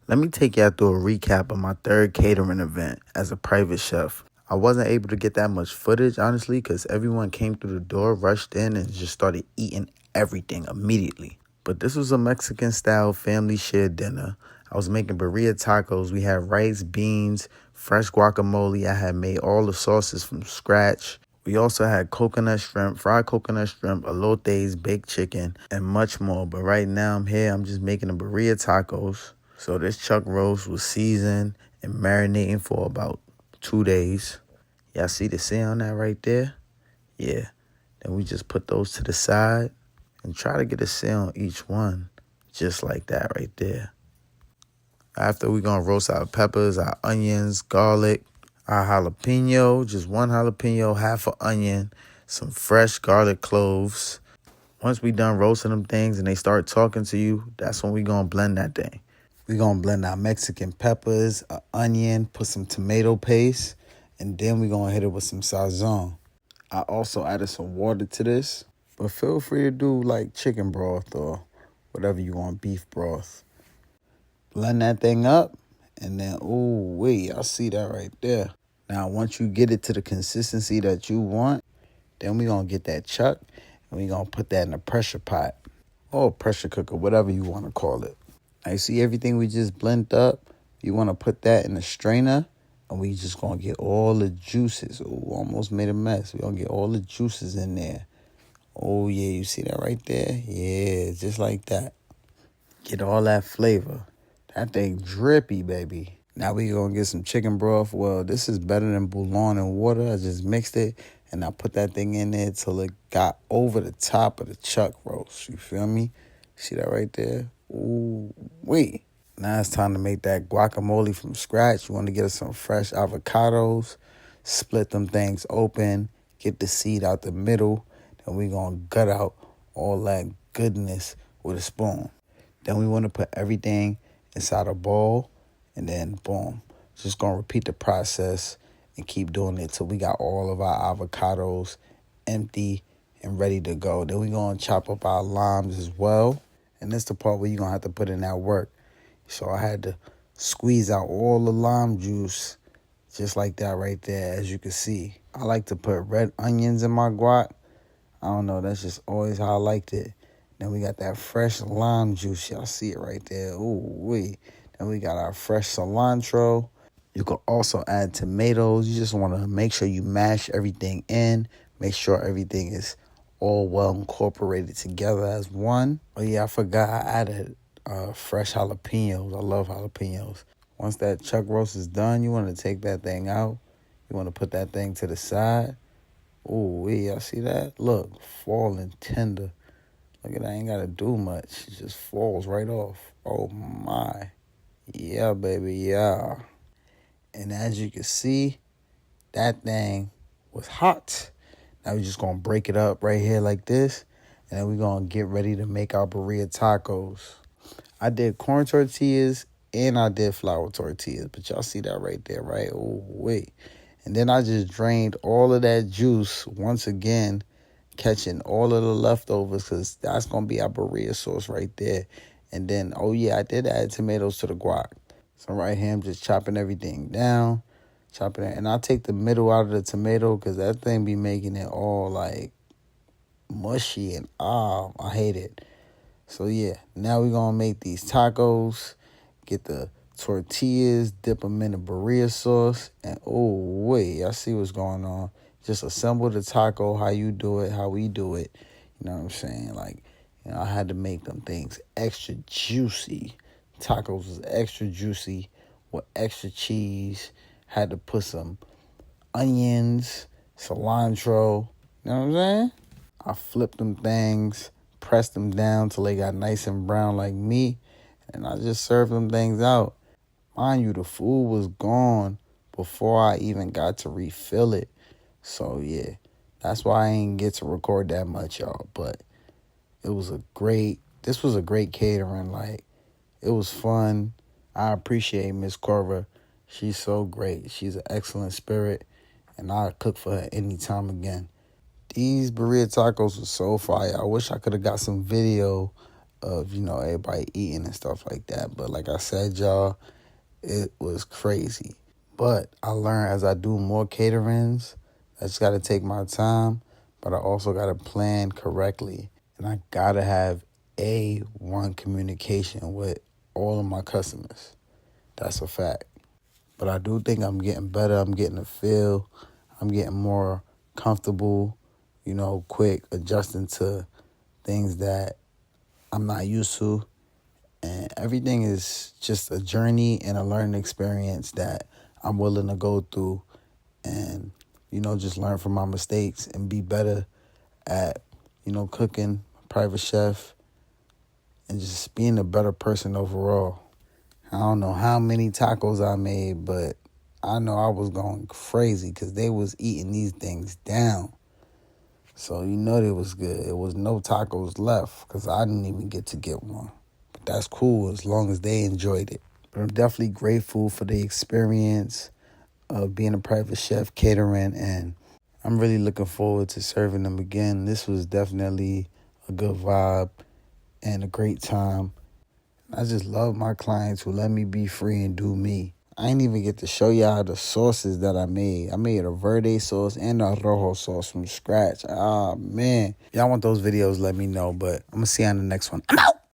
Let me take y'all through a recap of my third catering event as a private chef. I wasn't able to get that much footage, honestly, because everyone came through the door, rushed in, and just started eating everything immediately. But this was a Mexican-style family shared dinner. I was making birria tacos. We had rice, beans, fresh guacamole. I had made all the sauces from scratch. We also had coconut shrimp, fried coconut shrimp, elotes, baked chicken, and much more. But right now I'm just making the birria tacos. So this chuck roast was seasoned and marinating for about 2 days. Y'all see the seal on that right there? Yeah. Then we just put those to the side and try to get a seal on each one, just like that right there. After we gonna roast our peppers, our onions, garlic, our jalapeno, just one jalapeno, half an onion, some fresh garlic cloves. Once we done roasting them things and they start talking to you, that's when we gonna blend that thing. We gonna blend our Mexican peppers, an onion, put some tomato paste, and then we gonna hit it with some sazon. I also added some water to this, but feel free to do like chicken broth or whatever you want, beef broth. Blend that thing up, and then, ooh, wait, I see that right there. Now, once you get it to the consistency that you want, then we gonna get that chuck, and we gonna put that in a pressure pot or pressure cooker, whatever you want to call it. Now, you see everything we just blended up? You want to put that in a strainer, and we just going to get all the juices. Ooh, almost made a mess. We're going to get all the juices in there. Oh, yeah, you see that right there? Yeah, just like that. Get all that flavor. That thing drippy, baby. Now we going to get some chicken broth. Well, this is better than bouillon and water. I just mixed it, and I put that thing in there till it got over the top of the chuck roast. You feel me? See that right there? Ooh, wait. Now it's time to make that guacamole from scratch. You want to get us some fresh avocados, split them things open, get the seed out the middle, then we going to gut out all that goodness with a spoon. Then we want to put everything inside a bowl, and then boom. Just going to repeat the process and keep doing it till we got all of our avocados empty and ready to go. Then we going to chop up our limes as well. And that's the part where you're going to have to put in that work. So I had to squeeze out all the lime juice just like that right there, as you can see. I like to put red onions in my guac. I don't know, that's just always how I liked it. Then we got that fresh lime juice. Y'all see it right there. Ooh, wee. Then we got our fresh cilantro. You can also add tomatoes. You just want to make sure you mash everything in. Make sure everything is all well incorporated together as one. Oh, yeah, I forgot I added fresh jalapenos. I love jalapenos. Once that chuck roast is done, you want to take that thing out. You want to put that thing to the side. Ooh, y'all see that? Look, falling tender. Look at that, I ain't got to do much. It just falls right off. Oh, my. Yeah, baby, yeah. And as you can see, that thing was hot. Now we're just going to break it up right here like this. And then we're going to get ready to make our birria tacos. I did corn tortillas and I did flour tortillas. But y'all see that right there, right? Oh, wait. And then I just drained all of that juice once again, catching all of the leftovers because that's going to be our birria sauce right there. And then, oh, yeah, I did add tomatoes to the guac. So right here, I'm just chopping everything down. Chopping it. And I take the middle out of the tomato because that thing be making it all, like, mushy and, I hate it. So, yeah, now we're going to make these tacos, get the tortillas, dip them in the birria sauce, and, oh, wait, I see what's going on. Just assemble the taco how you do it, how we do it. You know what I'm saying? Like, you know, I had to make them things extra juicy. Tacos was extra juicy with extra cheese. Had to put some onions, cilantro. You know what I'm saying? I flipped them things, pressed them down till they got nice and brown like me, and I just served them things out. Mind you, the food was gone before I even got to refill it. So, yeah, that's why I ain't get to record that much, y'all. But this was a great catering. Like, it was fun. I appreciate Miss Corver. She's so great. She's an excellent spirit, and I'll cook for her anytime again. These birria tacos were so fire. I wish I could have got some video of, everybody eating and stuff like that. But like I said, y'all, it was crazy. But I learned as I do more caterings, I just got to take my time, but I also got to plan correctly. And I got to have A1 communication with all of my customers. That's a fact. But I do think I'm getting better. I'm getting a feel. I'm getting more comfortable, quick, adjusting to things that I'm not used to. And everything is just a journey and a learning experience that I'm willing to go through and, just learn from my mistakes and be better at, cooking, private chef, and just being a better person overall. I don't know how many tacos I made, but I know I was going crazy because they was eating these things down. So they was good. It was no tacos left because I didn't even get to get one. But that's cool as long as they enjoyed it. But I'm definitely grateful for the experience of being a private chef catering, and I'm really looking forward to serving them again. This was definitely a good vibe and a great time. I just love my clients who let me be free and do me. I ain't even get to show y'all the sauces that I made. I made a verde sauce and a rojo sauce from scratch. Ah, man. Y'all want those videos, let me know. But I'm going to see you on the next one. I'm out.